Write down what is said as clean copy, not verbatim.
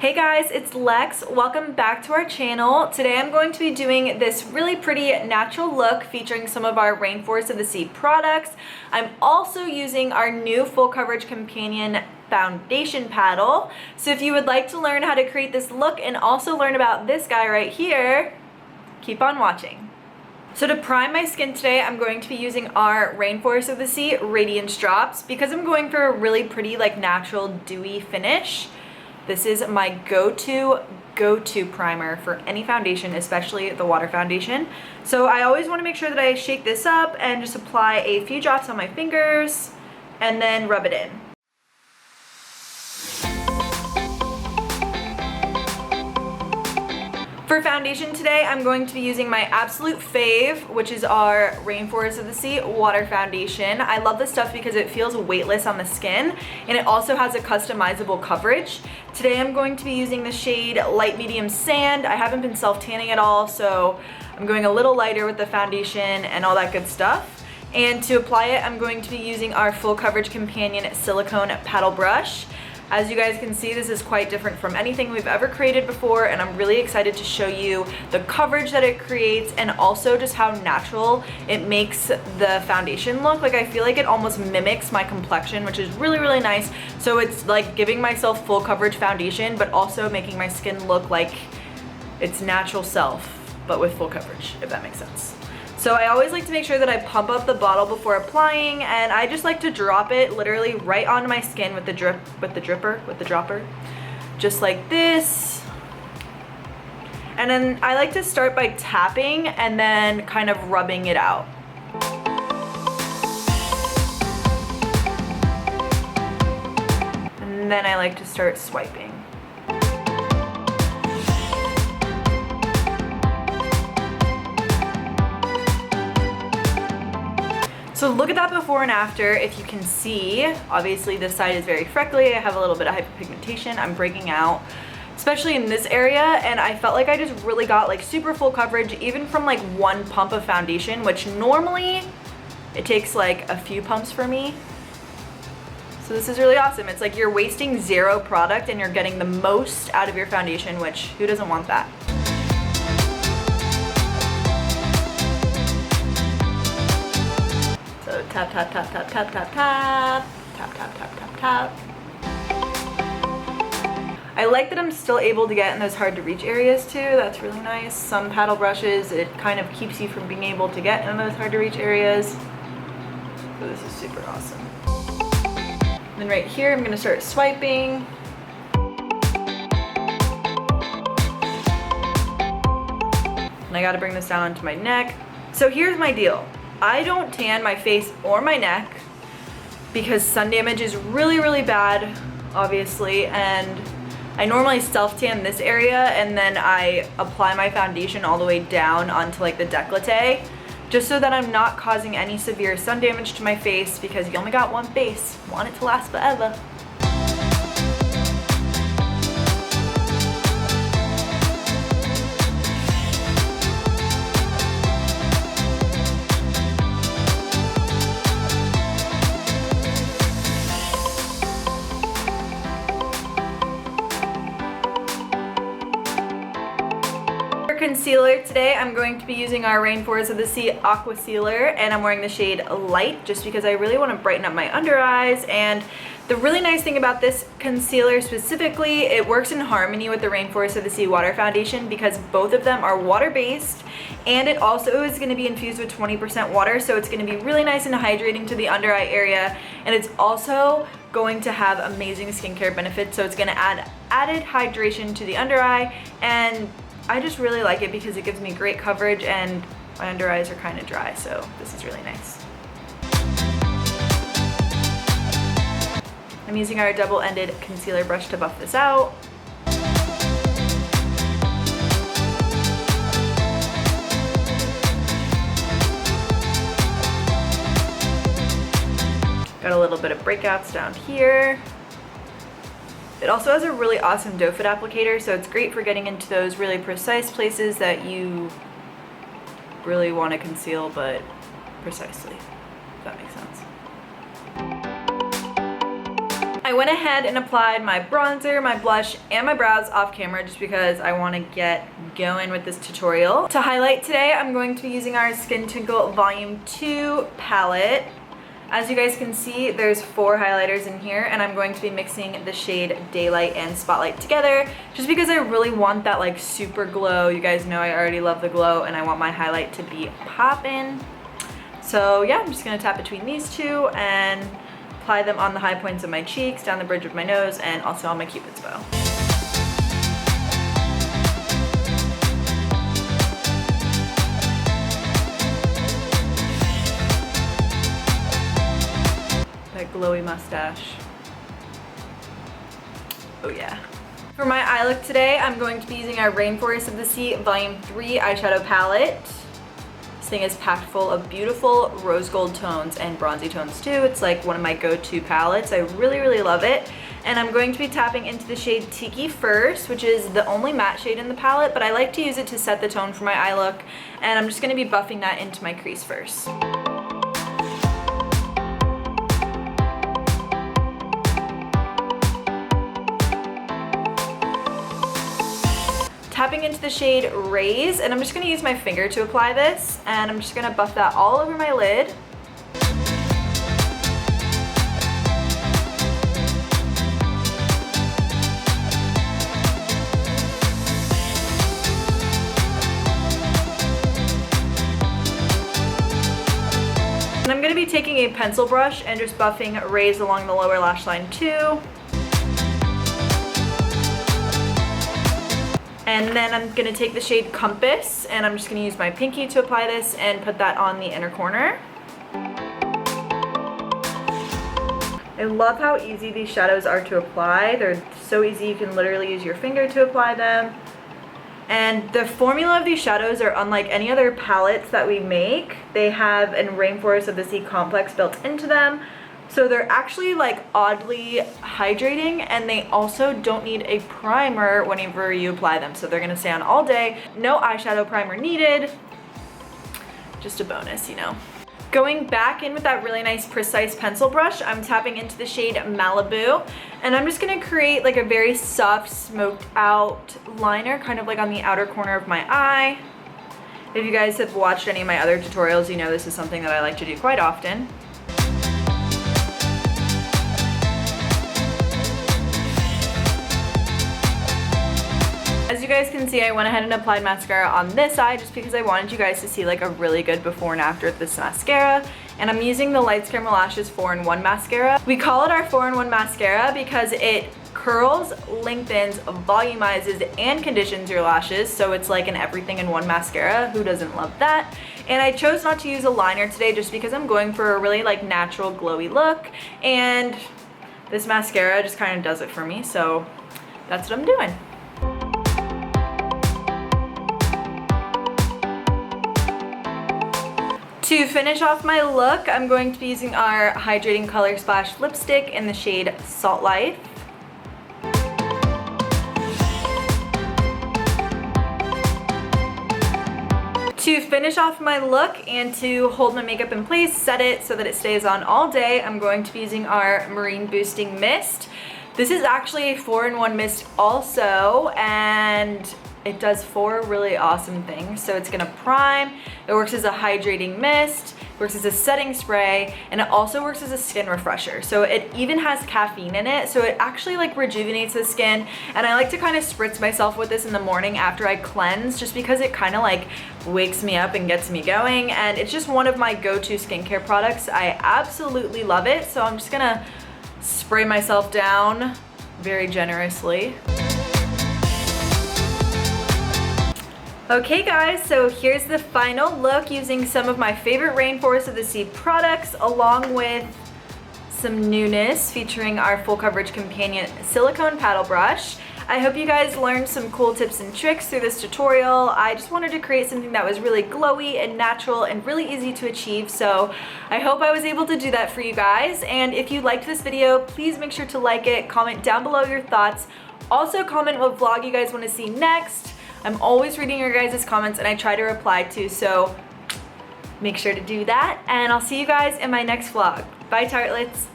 Hey guys, it's Lex. Welcome back to our channel. Today I'm going to be doing this really pretty natural look featuring some of our Rainforest of the Sea products. I'm also using our new full coverage companion foundation paddle. So if you would like to learn how to create this look and also learn about this guy right here, keep on watching. So to prime my skin today, I'm going to be using our Rainforest of the Sea Radiance Drops because I'm going for a really pretty natural dewy finish. This is my go-to primer for any foundation, especially the water foundation. So I always want to make sure that I shake this up and just apply a few drops on my fingers and then rub it in. For foundation today, I'm going to be using my absolute fave, which is our Rainforest of the Sea Water Foundation. I love this stuff because it feels weightless on the skin and it also has a customizable coverage. Today I'm going to be using the shade Light Medium Sand. I haven't been self-tanning at all, so I'm going a little lighter with the foundation and all that good stuff. And to apply it, I'm going to be using our Full Coverage Companion Silicone Paddle Brush. As you guys can see, this is quite different from anything we've ever created before, and I'm really excited to show you the coverage that it creates and also just how natural it makes the foundation look. I feel like it almost mimics my complexion, which is really, really nice. So it's like giving myself full coverage foundation, but also making my skin look like its natural self, but with full coverage, if that makes sense. So I always like to make sure that I pump up the bottle before applying, and I just like to drop it literally right onto my skin with the dropper, just like this. And then I like to start by tapping and then kind of rubbing it out. And then I like to start swiping. So look at that before and after. If you can see, obviously this side is very freckly. I have a little bit of hyperpigmentation. I'm breaking out, especially in this area, and I felt like I just really got super full coverage even from one pump of foundation, which normally it takes a few pumps for me. So this is really awesome. It's like you're wasting zero product and you're getting the most out of your foundation, which who doesn't want that? Tap, tap, tap, tap, tap, tap, tap, tap, tap, tap, tap, tap. I like that I'm still able to get in those hard to reach areas too. That's really nice. Some paddle brushes, it kind of keeps you from being able to get in those hard to reach areas. So this is super awesome. And then right here, I'm gonna start swiping. And I gotta bring this down onto my neck. So here's my deal. I don't tan my face or my neck because sun damage is really, really bad, obviously, and I normally self-tan this area and then I apply my foundation all the way down onto the décolleté, just so that I'm not causing any severe sun damage to my face because you only got one face. Want it to last forever. Concealer today, I'm going to be using our Rainforest of the Sea Aqua Sealer, and I'm wearing the shade Light just because I really want to brighten up my under eyes. And the really nice thing about this concealer specifically, it works in harmony with the Rainforest of the Sea Water Foundation because both of them are water-based, and it also is going to be infused with 20% water, so it's going to be really nice and hydrating to the under eye area, and it's also going to have amazing skincare benefits, so it's going to add added hydration to the under eye, and I just really like it because it gives me great coverage and my under eyes are kind of dry, so this is really nice. I'm using our double-ended concealer brush to buff this out. Got a little bit of breakouts down here. It also has a really awesome doe foot applicator, so it's great for getting into those really precise places that you really want to conceal, but precisely, if that makes sense. I went ahead and applied my bronzer, my blush, and my brows off camera just because I want to get going with this tutorial. To highlight today, I'm going to be using our Skin Twinkle Volume 2 palette. As you guys can see, there's 4 highlighters in here, and I'm going to be mixing the shade Daylight and Spotlight together just because I really want that like super glow. You guys know I already love the glow, and I want my highlight to be poppin'. So yeah, I'm just gonna tap between these two and apply them on the high points of my cheeks, down the bridge of my nose, and also on my Cupid's bow. That glowy mustache. Oh yeah. For my eye look today, I'm going to be using our Rainforest of the Sea Volume 3 eyeshadow palette. This thing is packed full of beautiful rose gold tones and bronzy tones too. It's like one of my go-to palettes. I really love it. And I'm going to be tapping into the shade Tiki first, which is the only matte shade in the palette, but I like to use it to set the tone for my eye look. And I'm just gonna be buffing that into my crease first. Tapping into the shade Raise, and I'm just going to use my finger to apply this, and I'm just going to buff that all over my lid. And I'm going to be taking a pencil brush and just buffing Raise along the lower lash line too. And then I'm going to take the shade Compass, and I'm just going to use my pinky to apply this and put that on the inner corner. I love how easy these shadows are to apply. They're so easy, you can literally use your finger to apply them. And the formula of these shadows are unlike any other palettes that we make. They have a Rainforest of the Sea complex built into them. So they're actually like oddly hydrating, and they also don't need a primer whenever you apply them. So they're gonna stay on all day. No eyeshadow primer needed. Just a bonus, you know. Going back in with that really nice precise pencil brush, I'm tapping into the shade Malibu, and I'm just gonna create like a very soft smoked out liner, kind of like on the outer corner of my eye. If you guys have watched any of my other tutorials, you know this is something that I like to do quite often. As you guys can see, I went ahead and applied mascara on this eye just because I wanted you guys to see like a really good before and after of this mascara. And I'm using the Lights Camera Lashes 4-in-1 mascara. We call it our 4-in-1 mascara because it curls, lengthens, volumizes, and conditions your lashes. So it's like an everything in one mascara. Who doesn't love that? And I chose not to use a liner today just because I'm going for a really like natural glowy look. And this mascara just kind of does it for me. So that's what I'm doing. To finish off my look, I'm going to be using our Hydrating Color Splash lipstick in the shade Salt Life. To finish off my look and to hold my makeup in place, set it so that it stays on all day, I'm going to be using our Marine Boosting Mist. This is actually a 4-in-1 mist also, and it does 4 really awesome things. So it's gonna prime, it works as a hydrating mist, it works as a setting spray, and it also works as a skin refresher. So it even has caffeine in it, so it actually like rejuvenates the skin. And I like to kind of spritz myself with this in the morning after I cleanse, just because it kind of like wakes me up and gets me going. And it's just one of my go-to skincare products. I absolutely love it. So I'm just gonna spray myself down very generously. Okay guys, so here's the final look using some of my favorite Rainforest of the Sea products along with some newness featuring our full coverage companion silicone paddle brush. I hope you guys learned some cool tips and tricks through this tutorial. I just wanted to create something that was really glowy and natural and really easy to achieve, so I hope I was able to do that for you guys. And if you liked this video, please make sure to like it, comment down below your thoughts. Also comment what vlog you guys want to see next. I'm always reading your guys' comments and I try to reply to, so make sure to do that. And I'll see you guys in my next vlog. Bye, tartlets.